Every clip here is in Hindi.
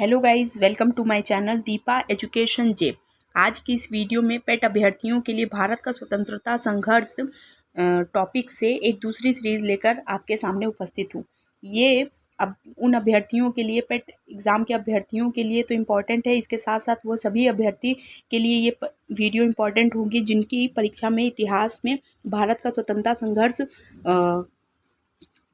Hello guys, welcome to my channel Deepa education जे। आज की इस वीडियो में पेट अभ्यर्थियों के लिए भारत का स्वतंत्रता संघर्ष टॉपिक से एक दूसरी सीरीज़ लेकर आपके सामने उपस्थित हूँ। ये अब उन अभ्यर्थियों के लिए, पेट एग्ज़ाम के अभ्यर्थियों के लिए तो इम्पॉर्टेंट है, इसके साथ साथ वो सभी अभ्यर्थी के लिए ये वीडियो इम्पॉर्टेंट होगी जिनकी परीक्षा में इतिहास में भारत का स्वतंत्रता संघर्ष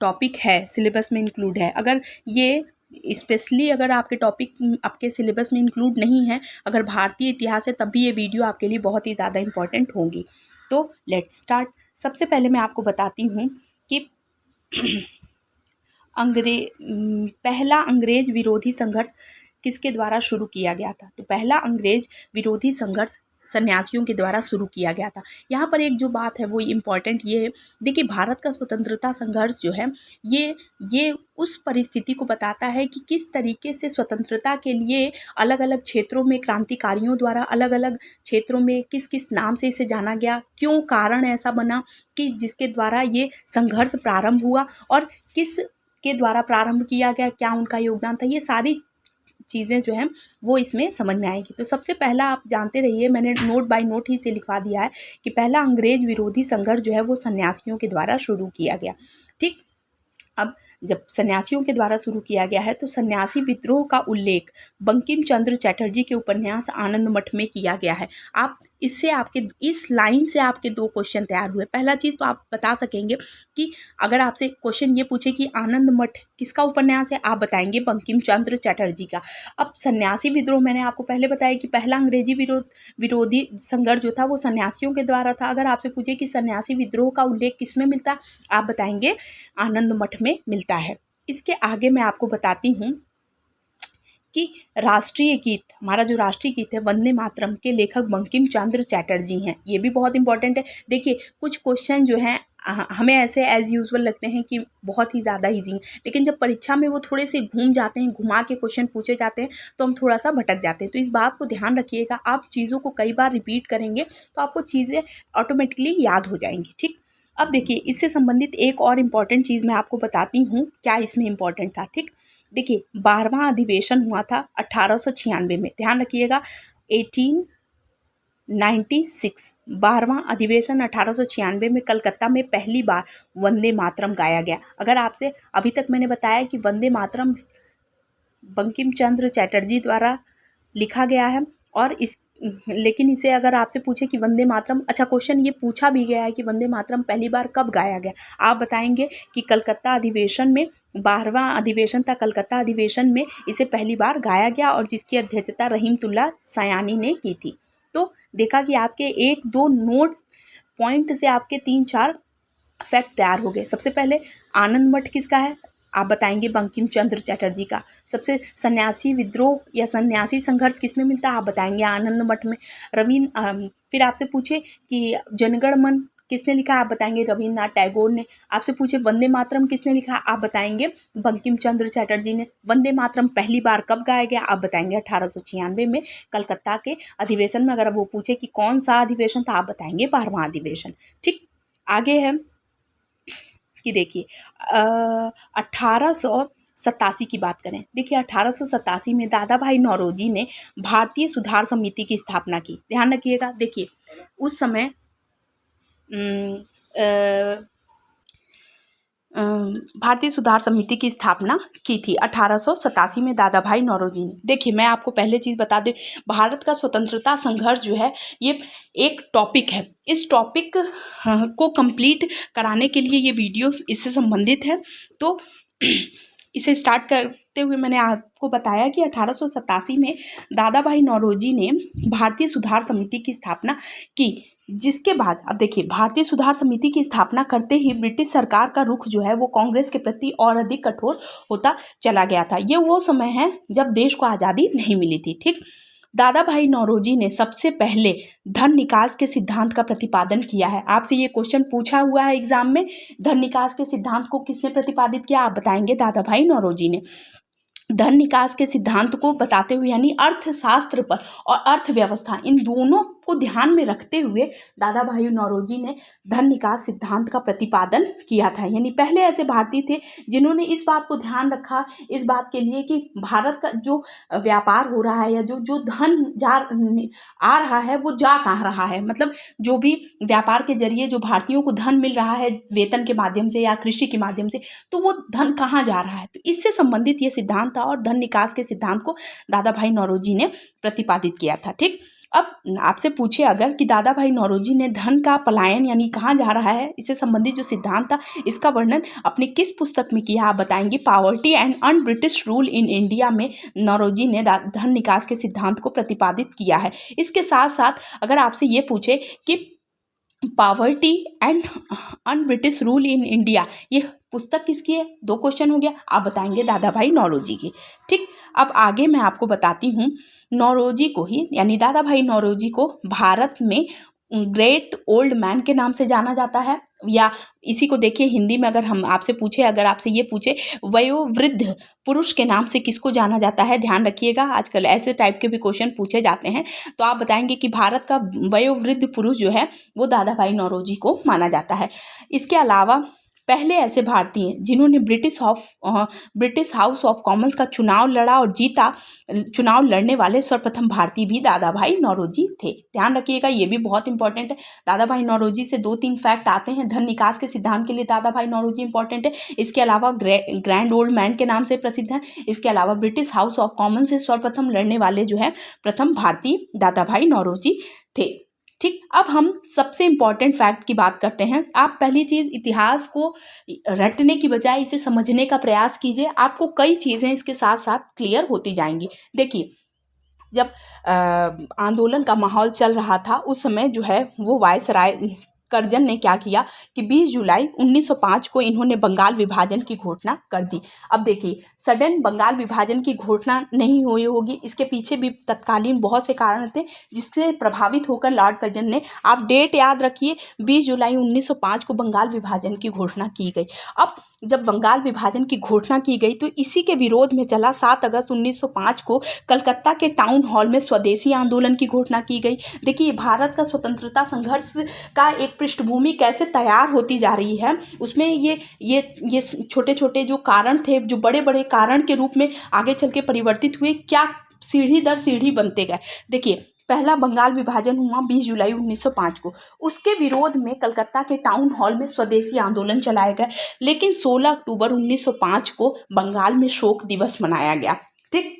टॉपिक है, सिलेबस में इंक्लूड है। अगर ये स्पेशली अगर आपके टॉपिक आपके सिलेबस में इंक्लूड नहीं है, अगर भारतीय इतिहास है, तब भी ये वीडियो आपके लिए बहुत ही ज़्यादा इम्पॉर्टेंट होगी। तो लेट्स स्टार्ट। सबसे पहले मैं आपको बताती हूँ कि पहला अंग्रेज विरोधी संघर्ष किसके द्वारा शुरू किया गया था। तो पहला अंग्रेज विरोधी संघर्ष सन्यासियों के द्वारा शुरू किया गया था। यहाँ पर एक जो बात है वो इम्पॉर्टेंट ये है, देखिए भारत का स्वतंत्रता संघर्ष जो है ये उस परिस्थिति को बताता है कि किस तरीके से स्वतंत्रता के लिए अलग अलग क्षेत्रों में क्रांतिकारियों द्वारा अलग अलग क्षेत्रों में किस किस नाम से इसे जाना गया, क्यों कारण ऐसा बना कि जिसके द्वारा ये संघर्ष प्रारंभ हुआ और किस के द्वारा प्रारंभ किया गया, क्या उनका योगदान था। ये सारी चीज़ें जो हैं वो इसमें समझ में आएगी। तो सबसे पहला आप जानते रहिए, मैंने नोट बाय नोट ही से लिखवा दिया है कि पहला अंग्रेज विरोधी संघर्ष जो है वो सन्यासियों के द्वारा शुरू किया गया। ठीक, अब जब सन्यासियों के द्वारा शुरू किया गया है तो सन्यासी विद्रोह का उल्लेख बंकिम चंद्र चटर्जी के उपन्यास आनंद मठ में किया गया है। आप इससे आपके इस लाइन से आपके दो क्वेश्चन तैयार हुए। पहला चीज़ तो आप बता सकेंगे कि अगर आपसे क्वेश्चन ये पूछे कि आनंद मठ किसका उपन्यास है, आप बताएंगे बंकिम चंद्र चटर्जी का। अब सन्यासी विद्रोह मैंने आपको पहले बताया कि पहला अंग्रेजी विरोधी संघर्ष जो था वो सन्यासियों के द्वारा था। अगर आपसे पूछे कि सन्यासी विद्रोह का उल्लेख किस में मिलता है, आप बताएंगे आनंद मठ में मिलता है। इसके आगे मैं आपको बताती हूँ कि राष्ट्रीय गीत, हमारा जो राष्ट्रीय गीत है वंदे मातरम के लेखक बंकिम चंद्र चटर्जी हैं। ये भी बहुत इंपॉर्टेंट है। देखिए कुछ क्वेश्चन जो हैं हमें ऐसे एज यूजुअल लगते हैं कि बहुत ही ज़्यादा ईजी हैं, लेकिन जब परीक्षा में वो थोड़े से घूम जाते हैं, घुमा के क्वेश्चन पूछे जाते हैं तो हम थोड़ा सा भटक जाते हैं। तो इस बात को ध्यान रखिएगा, आप चीज़ों को कई बार रिपीट करेंगे तो आपको चीज़ें ऑटोमेटिकली याद हो जाएंगी। ठीक, अब देखिए इससे संबंधित एक और इम्पॉर्टेंट चीज़ मैं आपको बताती हूँ क्या इसमें इम्पॉर्टेंट था। ठीक, देखिए 12वां अधिवेशन हुआ था 1896 में, ध्यान रखिएगा 1896 12वां अधिवेशन 1896 में कलकत्ता में पहली बार वंदे मातरम गाया गया। अगर आपसे अभी तक मैंने बताया कि वंदे मातरम बंकिम चंद्र चटर्जी द्वारा लिखा गया है और लेकिन इसे अगर आपसे पूछे कि वंदे मातरम, अच्छा क्वेश्चन ये पूछा भी गया है कि वंदे मातरम पहली बार कब गाया गया, आप बताएंगे कि कलकत्ता अधिवेशन में, 12वां अधिवेशन था कलकत्ता अधिवेशन में इसे पहली बार गाया गया और जिसकी अध्यक्षता रहीमतुल्लाह सयानी ने की थी। तो देखा कि आपके एक दो नोट पॉइंट से आपके 3-4 फैक्ट तैयार हो गए। सबसे पहले आनंद मठ किसका है, आप बताएंगे बंकिम चंद्र चटर्जी का। सबसे सन्यासी विद्रोह या सन्यासी संघर्ष किस में मिलता है, आप बताएंगे आनंद मठ में। फिर आपसे पूछे कि जनगण मन किसने लिखा, आप बताएंगे रविन्द्रनाथ टैगोर ने। आपसे पूछे वंदे मातरम किसने लिखा, आप बताएंगे बंकिम चंद्र चटर्जी ने। वंदे मातरम पहली बार कब गाया गया, आप बताएंगे 1896 में कलकत्ता के अधिवेशन में। अगर वो पूछे कि कौन सा अधिवेशन था, आप बताएंगे 12वां अधिवेशन। ठीक, आगे है कि देखिए 1887 की बात करें। देखिए 1887 में दादा भाई नौरोजी ने भारतीय सुधार समिति की स्थापना की। ध्यान रखिएगा, देखिए उस समय भारतीय सुधार समिति की स्थापना की थी 1887 में दादा भाई नौरोजी ने। देखिए मैं आपको पहले चीज़ बता दूं, भारत का स्वतंत्रता संघर्ष जो है ये एक टॉपिक है। इस टॉपिक को कंप्लीट कराने के लिए ये वीडियो इससे संबंधित है। तो इसे स्टार्ट करते हुए मैंने आपको बताया कि 1887 में दादा भाई नौरोजी ने भारतीय सुधार समिति की स्थापना की, जिसके बाद अब देखिए भारतीय सुधार समिति की स्थापना करते ही ब्रिटिश सरकार का रुख जो है वो कांग्रेस के प्रति और अधिक कठोर होता चला गया था। ये वो समय है जब देश को आज़ादी नहीं मिली थी। ठीक, दादा भाई नौरोजी ने सबसे पहले धन निकास के सिद्धांत का प्रतिपादन किया है। आपसे ये क्वेश्चन पूछा हुआ है एग्जाम में, धन निकास के सिद्धांत को किसने प्रतिपादित किया, आप बताएंगे दादा भाई नौरोजी ने। धन निकास के सिद्धांत को बताते हुए यानी अर्थशास्त्र पर और अर्थव्यवस्था, इन दोनों को ध्यान में रखते हुए दादा भाई नौरोजी ने धन निकास सिद्धांत का प्रतिपादन किया था। यानी पहले ऐसे भारतीय थे जिन्होंने इस बात को ध्यान रखा, इस बात के लिए कि भारत का जो व्यापार हो रहा है या जो जो धन आ रहा है वो जा कहाँ रहा है, मतलब जो भी व्यापार के जरिए जो भारतीयों को धन मिल रहा है वेतन के माध्यम से या कृषि के माध्यम से, तो वो धन कहाँ जा रहा है। तो इससे संबंधित ये सिद्धांत था और धन निकास के सिद्धांत को दादा भाई नौरोजी ने प्रतिपादित किया था। ठीक, अब आपसे पूछे अगर कि दादा भाई नौरोजी ने धन का पलायन यानी कहाँ जा रहा है, इससे संबंधित जो सिद्धांत था इसका वर्णन अपनी किस पुस्तक में किया, आप बताएंगे। Poverty and un British rule in India में नौरोजी ने धन निकास के सिद्धांत को प्रतिपादित किया है। इसके साथ साथ अगर आपसे ये पूछे कि poverty and un British rule in India, ये पुस्तक किसकी है, 2 क्वेश्चन हो गया, आप बताएंगे दादा भाई नौरोजी की। ठीक, अब आगे मैं आपको बताती हूँ, नौरोजी को ही यानी दादा भाई नौरोजी को भारत में ग्रेट ओल्ड मैन के नाम से जाना जाता है, या इसी को देखिए हिंदी में अगर हम आपसे पूछे, अगर आपसे ये पूछे वयोवृद्ध पुरुष के नाम से किसको जाना जाता है, ध्यान रखिएगा आजकल ऐसे टाइप के भी क्वेश्चन पूछे जाते हैं, तो आप बताएंगे कि भारत का वयोवृद्ध पुरुष जो है वो दादा भाई नौरोजी को माना जाता है। इसके अलावा पहले ऐसे भारतीय जिन्होंने ब्रिटिश हाउस ऑफ कॉमन्स का चुनाव लड़ा और जीता, चुनाव लड़ने वाले सर्वप्रथम भारतीय भी दादा भाई नौरोजी थे। ध्यान रखिएगा, ये भी बहुत इंपॉर्टेंट है। दादा भाई नौरोजी से 2-3 फैक्ट आते हैं। धन निकास के सिद्धांत के लिए दादा भाई नौरोजी इंपॉर्टेंट है। इसके अलावा ग्रैंड ओल्ड मैन के नाम से प्रसिद्ध है। इसके अलावा ब्रिटिश हाउस ऑफ कॉमन्स से सर्वप्रथम लड़ने वाले जो है प्रथम भारतीय दादा भाई नौरोजी थे। ठीक, अब हम सबसे इम्पॉर्टेंट फैक्ट की बात करते हैं। आप पहली चीज़ इतिहास को रटने की बजाय इसे समझने का प्रयास कीजिए, आपको कई चीज़ें इसके साथ साथ क्लियर होती जाएंगी। देखिए, जब आंदोलन का माहौल चल रहा था उस समय जो है वो वायसराय कर्जन ने क्या किया कि 20 जुलाई 1905 को इन्होंने बंगाल विभाजन की घोषणा कर दी। अब देखिए, सडन बंगाल विभाजन की घोषणा नहीं हुई होगी, इसके पीछे भी तत्कालीन बहुत से कारण थे जिससे प्रभावित होकर लॉर्ड कर्जन ने, आप डेट याद रखिए, 20 जुलाई 1905 को बंगाल विभाजन की घोषणा की गई। अब जब बंगाल विभाजन की घोषणा की गई तो इसी के विरोध में चला 7 अगस्त 1905 को कलकत्ता के टाउन हॉल में स्वदेशी आंदोलन की घोषणा की गई। देखिए, भारत का स्वतंत्रता संघर्ष का एक पृष्ठभूमि कैसे तैयार होती जा रही है, उसमें ये छोटे छोटे जो कारण थे, जो बड़े बड़े कारण के रूप में आगे चल के परिवर्तित हुए, क्या सीढ़ी दर सीढ़ी बनते गए। देखिए, पहला बंगाल विभाजन हुआ 20 जुलाई 1905 को, उसके विरोध में कलकत्ता के टाउन हॉल में स्वदेशी आंदोलन चलाए गए, लेकिन 16 अक्टूबर 1905 को बंगाल में शोक दिवस मनाया गया। ठीक,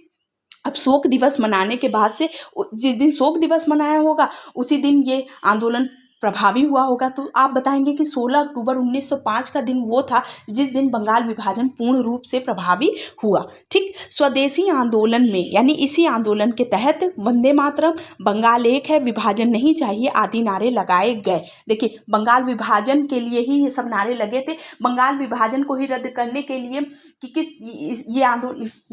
अब शोक दिवस मनाने के बाद से जिस दिन शोक दिवस मनाया होगा उसी दिन ये आंदोलन प्रभावी हुआ होगा। तो आप बताएंगे कि 16 अक्टूबर 1905 का दिन वो था जिस दिन बंगाल विभाजन पूर्ण रूप से प्रभावी हुआ। ठीक, स्वदेशी आंदोलन में यानी इसी आंदोलन के तहत वंदे मातरम, बंगाल एक है, विभाजन नहीं चाहिए आदि नारे लगाए गए। देखिए, बंगाल विभाजन के लिए ही ये सब नारे लगे थे, बंगाल विभाजन को ही रद्द करने के लिए कि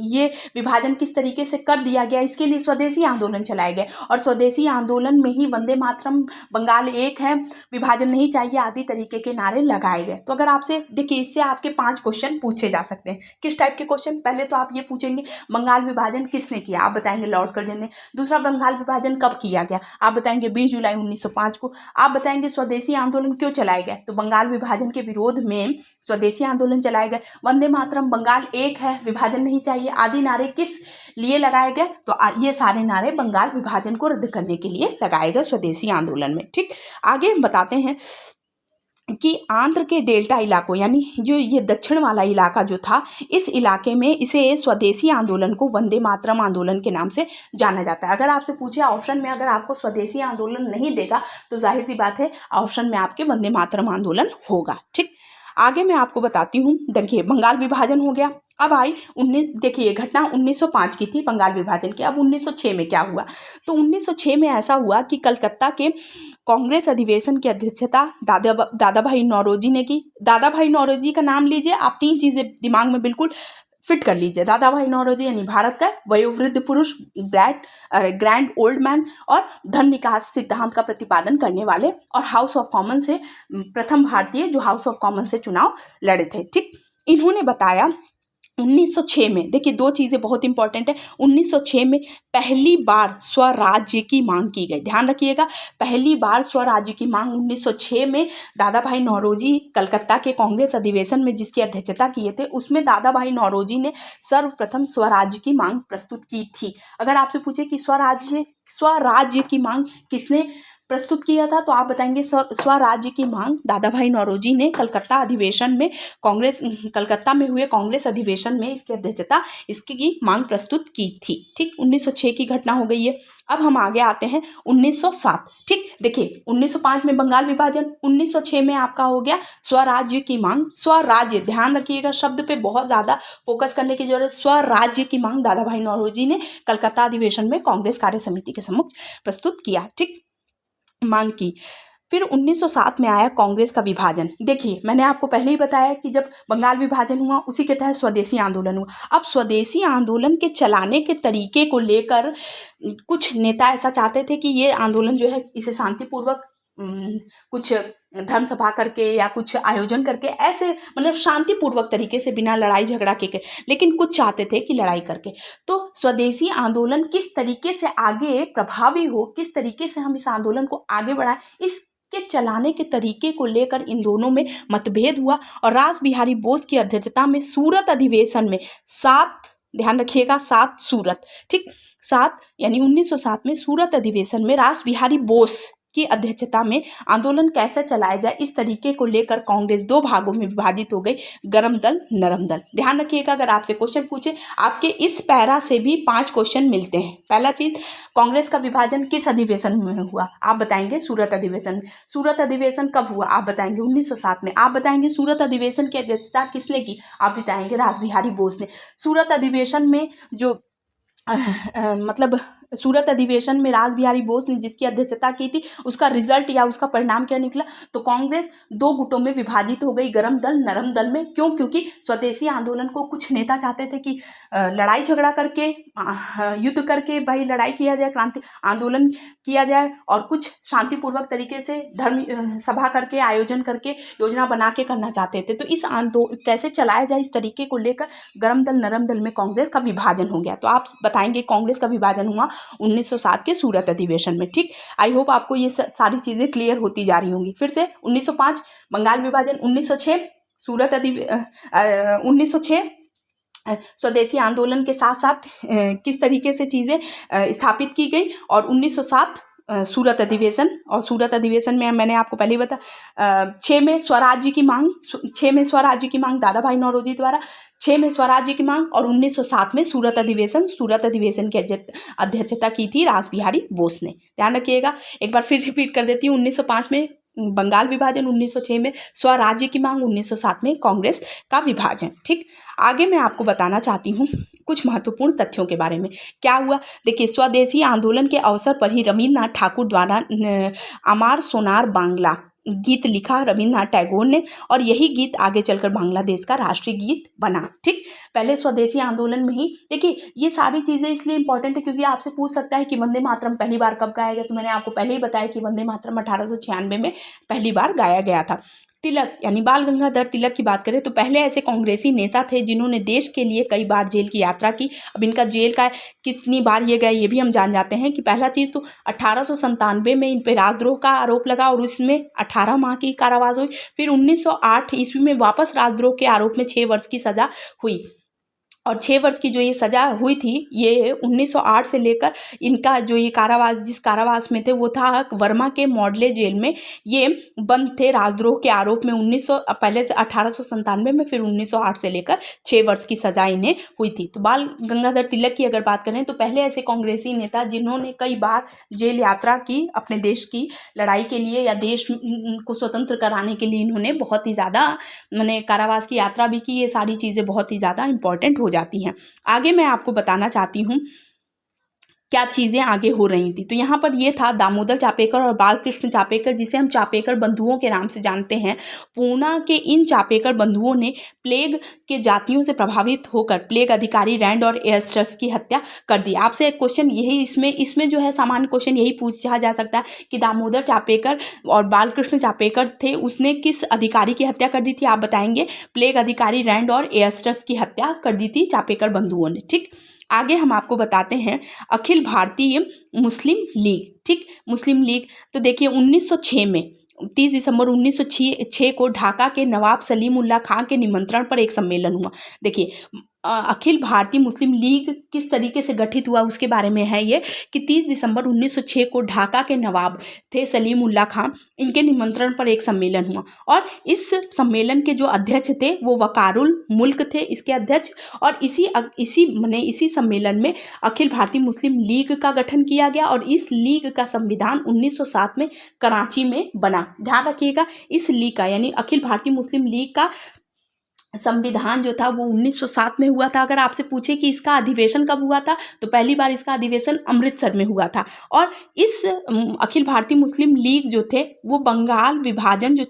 ये विभाजन किस तरीके से कर दिया गया, इसके लिए स्वदेशी आंदोलन चलाए गए और स्वदेशी आंदोलन में ही वंदे मातरम, बंगाल एक है, विभाजन नहीं चाहिए आदि तरीके के नारे लगाए गए। तो अगर आपसे देखिए, इससे आपके 5 क्वेश्चन पूछे जा सकते हैं। किस टाइप के क्वेश्चन? पहले तो आप ये पूछेंगे बंगाल विभाजन किसने किया, आप बताएंगे लॉर्ड कर्जन ने। दूसरा, बंगाल विभाजन कब किया गया, आप बताएंगे 20 जुलाई 1905 को। आप बताएंगे स्वदेशी आंदोलन क्यों चलाए गए, तो बंगाल विभाजन के विरोध में स्वदेशी आंदोलन चलाए गए। वंदे मातरम, बंगाल एक है, विभाजन नहीं चाहिए आदि नारे किस लिए लगाए गए, तो ये सारे नारे बंगाल विभाजन को रद्द करने के लिए लगाए गए स्वदेशी आंदोलन में। ठीक, आगे हम बताते हैं कि आंध्र के डेल्टा इलाकों यानी जो ये दक्षिण वाला इलाका जो था, इस इलाके में इसे स्वदेशी आंदोलन को वंदे मातरम आंदोलन के नाम से जाना जाता है। अगर आपसे पूछे ऑप्शन में, अगर आपको स्वदेशी आंदोलन नहीं देगा तो जाहिर सी बात है ऑप्शन में आपके वंदे मातरम आंदोलन होगा। ठीक, आगे मैं आपको बताती हूँ। देखिए, बंगाल विभाजन हो गया। अब आई देखिए, घटना 1905 की थी बंगाल विभाजन की। अब 1906 में क्या हुआ, तो 1906 में ऐसा हुआ कि कलकत्ता के कांग्रेस अधिवेशन की अध्यक्षता दादा भाई नौरोजी ने की। दादा भाई नौरोजी का नाम लीजिए, आप 3 चीज़ें दिमाग में बिल्कुल फिट कर लीजिए। दादा भाई नौरोजी यानी भारत का वयोवृद्ध पुरुष, ग्रैंड ओल्ड मैन, और धन निकास सिद्धांत का प्रतिपादन करने वाले, और हाउस ऑफ कॉमन से प्रथम भारतीय जो हाउस ऑफ कॉमन से चुनाव लड़े थे। ठीक, इन्होंने बताया 1906 में, देखिए दो चीज़ें बहुत इंपॉर्टेंट है। 1906 में पहली बार स्वराज्य की मांग की गई, ध्यान रखिएगा, पहली बार स्वराज्य की मांग 1906 में दादा भाई नौरोजी कलकत्ता के कांग्रेस अधिवेशन में जिसकी अध्यक्षता किए थे, उसमें दादा भाई नौरोजी ने सर्वप्रथम स्वराज्य की मांग प्रस्तुत की थी। अगर आपसे पूछे कि स्वराज्य की मांग किसने प्रस्तुत किया था, तो आप बताएंगे स्वराज्य की मांग दादा भाई नौरोजी ने कलकत्ता अधिवेशन में कलकत्ता में हुए कांग्रेस अधिवेशन में इसकी मांग प्रस्तुत की थी। ठीक, 1906 की घटना हो गई है। अब हम आगे आते हैं 1907। ठीक, देखिए 1905 में बंगाल विभाजन, 1906 में आपका हो गया स्वराज्य की मांग। स्वराज्य, ध्यान रखिएगा, शब्द पे बहुत ज़्यादा फोकस करने की जरूरत। स्वराज्य की मांग दादा भाई नौरोजी ने कलकत्ता अधिवेशन में कांग्रेस कार्य समिति के समक्ष प्रस्तुत किया। ठीक, मांग की। फिर 1907 में आया कांग्रेस का विभाजन। देखिए मैंने आपको पहले ही बताया कि जब बंगाल विभाजन हुआ उसी के तहत स्वदेशी आंदोलन हुआ। अब स्वदेशी आंदोलन के चलाने के तरीके को लेकर कुछ नेता ऐसा चाहते थे कि ये आंदोलन जो है इसे शांतिपूर्वक कुछ धर्म सभा करके या कुछ आयोजन करके, ऐसे मतलब शांतिपूर्वक तरीके से बिना लड़ाई झगड़ा के, लेकिन कुछ चाहते थे कि लड़ाई करके। तो स्वदेशी आंदोलन किस तरीके से आगे प्रभावी हो, किस तरीके से हम इस आंदोलन को आगे बढ़ाएं, इसके चलाने के तरीके को लेकर इन दोनों में मतभेद हुआ। और रास बिहारी बोस की अध्यक्षता में सूरत अधिवेशन में 7, ध्यान रखिएगा 7 सूरत, ठीक 7 यानी 1907 में सूरत अधिवेशन में रास बिहारी बोस की अध्यक्षता में आंदोलन कैसे चलाया जाए, इस तरीके को लेकर कांग्रेस 2 भागों में विभाजित हो गई, गर्म दल, नरम दल। ध्यान रखिएगा, अगर आपसे क्वेश्चन पूछे, आपके इस पैरा से भी 5 क्वेश्चन मिलते हैं। पहला चीज, कांग्रेस का विभाजन किस अधिवेशन में हुआ, आप बताएंगे सूरत अधिवेशन में। सूरत अधिवेशन कब हुआ, आप बताएंगे 1907 में। आप बताएंगे सूरत अधिवेशन की अध्यक्षता किसने की, आप बताएंगे रास बिहारी बोस ने। सूरत अधिवेशन में जो मतलब सूरत अधिवेशन में रास बिहारी बोस ने जिसकी अध्यक्षता की थी, उसका रिजल्ट या उसका परिणाम क्या निकला, तो कांग्रेस 2 गुटों में विभाजित हो गई, गर्म दल, नरम दल में। क्यों? क्योंकि स्वदेशी आंदोलन को कुछ नेता चाहते थे कि लड़ाई झगड़ा करके, युद्ध करके भाई लड़ाई किया जाए, क्रांति आंदोलन किया जाए, और कुछ शांतिपूर्वक तरीके से धर्म सभा करके, आयोजन करके, योजना बना के करना चाहते थे। तो इस कैसे चलाया जाए, इस तरीके को लेकर गर्म दल, नरम दल में कांग्रेस का विभाजन हो गया। तो आप बताएंगे कांग्रेस का विभाजन हुआ 1907 के सूरत अधिवेशन में। ठीक, आई होप आपको ये सारी चीजें क्लियर होती जा रही होंगी। फिर से 1905 बंगाल विभाजन, 1906 सूरत 1906 स्वदेशी आंदोलन के साथ साथ किस तरीके से चीजें स्थापित की गई, और 1907 सूरत अधिवेशन, और सूरत अधिवेशन में मैंने आपको पहले ही बताया 6 में स्वराज्य की मांग, 6 में स्वराज्य की मांग दादा भाई नौरोजी द्वारा, 6 में स्वराज्य की मांग, और 1907 में सूरत अधिवेशन की अध्यक्षता की थी रास बिहारी बोस ने। ध्यान रखिएगा, एक बार फिर रिपीट कर देती हूँ, 1905 में बंगाल विभाजन, 1906 में स्वराज्य की मांग, 1907 में कांग्रेस का विभाजन। ठीक, आगे मैं आपको बताना चाहती हूँ कुछ महत्वपूर्ण तथ्यों के बारे में। क्या हुआ, देखिए स्वदेशी आंदोलन के अवसर पर ही रविन्द्रनाथ ठाकुर द्वारा अमार सोनार बांग्ला गीत लिखा रविन्द्रनाथ टैगोर ने, और यही गीत आगे चलकर बांग्लादेश का राष्ट्रीय गीत बना। ठीक, पहले स्वदेशी आंदोलन में ही, देखिए ये सारी चीज़ें इसलिए इंपॉर्टेंट है क्योंकि आपसे पूछ सकता है कि वंदे मातरम पहली बार कब गाया गया, तो मैंने आपको पहले ही बताया कि वंदे मातरम 1896 में पहली बार गाया गया था। तिलक यानी बाल गंगाधर तिलक की बात करें तो पहले ऐसे कांग्रेसी नेता थे जिन्होंने देश के लिए कई बार जेल की यात्रा की। अब इनका जेल का कितनी बार ये गए ये भी हम जान जाते हैं कि पहला चीज़ तो 1897 में इन पर राजद्रोह का आरोप लगा और उसमें 18 माह की कारावास हुई। फिर 1908 ईस्वी में वापस राजद्रोह के आरोप में 6 वर्ष की सज़ा हुई, और 6 वर्ष की जो ये सज़ा हुई थी ये 1908 से लेकर इनका जो ये कारावास, जिस कारावास में थे वो था वर्मा के मॉडले जेल में ये बंद थे राजद्रोह के आरोप में। पहले से 1897 में, फिर 1908 से लेकर 6 वर्ष की सज़ा इन्हें हुई थी। तो बाल गंगाधर तिलक की अगर बात करें तो पहले ऐसे कांग्रेसी नेता जिन्होंने कई बार जेल यात्रा की अपने देश की लड़ाई के लिए या देश को स्वतंत्र कराने के लिए, इन्होंने बहुत ही ज़्यादा मैंने कारावास की यात्रा भी की। ये सारी चीज़ें बहुत ही ज़्यादा इंपॉर्टेंट हो जाती हैं। आगे मैं आपको बताना चाहती हूँ क्या चीज़ें आगे हो रही थी। तो यहाँ पर ये था दामोदर चापेकर और बालकृष्ण चापेकर, जिसे हम चापेकर बंधुओं के नाम से जानते हैं। पूना के इन चापेकर बंधुओं ने प्लेग के जातियों से प्रभावित होकर प्लेग अधिकारी रैंड और एस्टस की हत्या कर दी। आपसे एक क्वेश्चन यही इसमें जो है सामान्य क्वेश्चन यही पूछा जा सकता है कि दामोदर चापेकर और बालकृष्ण चापेकर थे, उसने किस अधिकारी की हत्या कर दी थी। आप बताएंगे प्लेग अधिकारी रैंड और एस्टस की हत्या कर दी थी चापेकर बंधुओं ने। ठीक, आगे हम आपको बताते हैं अखिल भारतीय मुस्लिम लीग। ठीक, मुस्लिम लीग, तो देखिए 1906 में 30 दिसंबर 1906 को ढाका के नवाब सलीम उल्लाह खां के निमंत्रण पर एक सम्मेलन हुआ। देखिए अखिल भारतीय मुस्लिम लीग किस तरीके से गठित हुआ उसके बारे में है ये कि 30 दिसंबर 1906 को ढाका के नवाब थे सलीम उल्लाह खां, इनके निमंत्रण पर एक सम्मेलन हुआ और इस सम्मेलन के जो अध्यक्ष थे वो वकारुल मुल्क थे इसके अध्यक्ष। और इसी सम्मेलन में अखिल भारतीय मुस्लिम लीग का गठन किया गया और इस लीग का संविधान 1907 में कराची में बना। ध्यान रखिएगा, इस लीग का यानी अखिल भारतीय मुस्लिम लीग का संविधान जो था वो 1907 में हुआ था। अगर आपसे पूछे कि इसका अधिवेशन कब हुआ था तो पहली बार इसका अधिवेशन अमृतसर में हुआ था। और इस अखिल भारतीय मुस्लिम लीग जो थे वो बंगाल विभाजन जो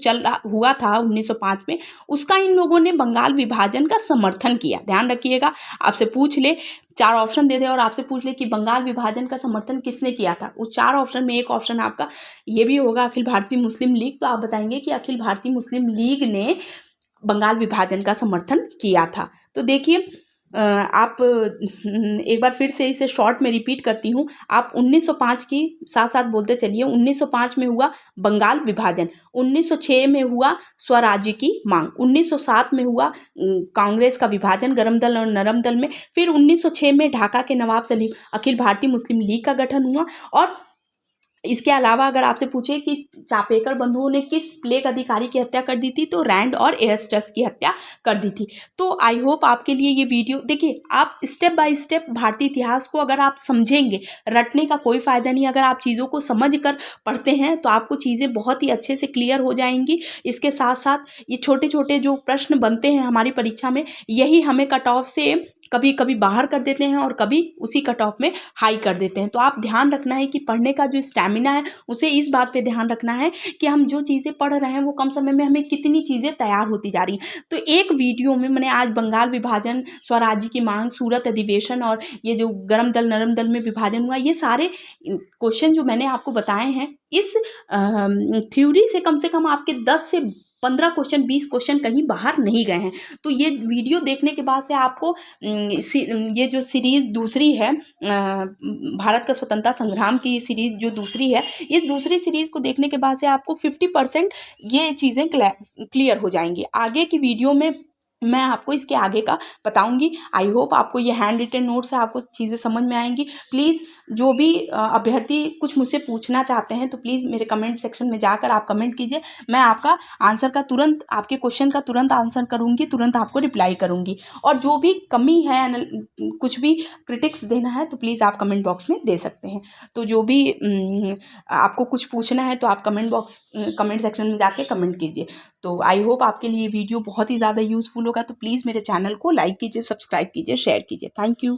हुआ था 1905 में, उसका इन लोगों ने बंगाल विभाजन का समर्थन किया। ध्यान रखिएगा, आपसे पूछ ले, 4 ऑप्शन दे दे और आपसे पूछ ले कि बंगाल विभाजन का समर्थन किसने किया था, उस 4 ऑप्शन में एक ऑप्शन आपका ये भी होगा अखिल भारतीय मुस्लिम लीग। तो आप बताएंगे कि अखिल भारतीय मुस्लिम लीग ने बंगाल विभाजन का समर्थन किया था। तो देखिए आप एक बार फिर से इसे शॉर्ट में रिपीट करती हूँ, आप 1905 की साथ साथ बोलते चलिए। 1905 में हुआ बंगाल विभाजन, 1906 में हुआ स्वराज्य की मांग, 1907 में हुआ कांग्रेस का विभाजन गर्म दल और नरम दल में, फिर 1906 में ढाका के नवाब सलीम अखिल भारतीय मुस्लिम लीग का गठन हुआ। और इसके अलावा अगर आपसे पूछे कि चापेकर बंधुओं ने किस प्लेग अधिकारी की हत्या कर दी थी तो रैंड और एस्टस की हत्या कर दी थी। तो आई होप आपके लिए ये वीडियो, देखिए आप स्टेप बाय स्टेप भारतीय इतिहास को अगर आप समझेंगे, रटने का कोई फ़ायदा नहीं, अगर आप चीज़ों को समझ कर पढ़ते हैं तो आपको चीज़ें बहुत ही अच्छे से क्लियर हो जाएंगी। इसके साथ साथ ये छोटे छोटे जो प्रश्न बनते हैं हमारी परीक्षा में, यही हमें कट ऑफ से कभी कभी बाहर कर देते हैं और कभी उसी कट ऑफ में हाई कर देते हैं। तो आप ध्यान रखना है कि पढ़ने का जो स्टैमिना है उसे इस बात पे ध्यान रखना है कि हम जो चीज़ें पढ़ रहे हैं वो कम समय में हमें कितनी चीज़ें तैयार होती जा रही हैं। तो एक वीडियो में मैंने आज बंगाल विभाजन, स्वराज्य की मांग, सूरत अधिवेशन और ये जो गर्म दल नरम दल में विभाजन हुआ, ये सारे क्वेश्चन जो मैंने आपको बताए हैं इस थ्योरी से कम आपके 10 से 15 क्वेश्चन 20 क्वेश्चन कहीं बाहर नहीं गए हैं। तो ये वीडियो देखने के बाद से आपको ये जो सीरीज़ दूसरी है भारत का स्वतंत्रता संग्राम की सीरीज़ जो दूसरी है, इस दूसरी सीरीज़ को देखने के बाद से आपको 50% ये चीज़ें क्लियर हो जाएंगी। आगे की वीडियो में मैं आपको इसके आगे का बताऊंगी। आई होप आपको ये हैंड रिटन नोट से आपको चीज़ें समझ में आएंगी। प्लीज़ जो भी अभ्यर्थी कुछ मुझसे पूछना चाहते हैं तो प्लीज़ मेरे कमेंट सेक्शन में जाकर आप कमेंट कीजिए, मैं आपका आंसर का तुरंत, आपके क्वेश्चन का तुरंत आंसर करूँगी, तुरंत आपको रिप्लाई करूँगी। और जो भी कमी है, कुछ भी क्रिटिक्स देना है तो प्लीज़ आप कमेंट बॉक्स में दे सकते हैं। तो जो भी आपको कुछ पूछना है तो आप कमेंट सेक्शन में जाके कमेंट कीजिए। तो आई होप आपके लिए वीडियो बहुत ही ज़्यादा यूज़फुल होगा। तो प्लीज़ मेरे चैनल को लाइक कीजिए, सब्सक्राइब कीजिए, शेयर कीजिए। Thank you.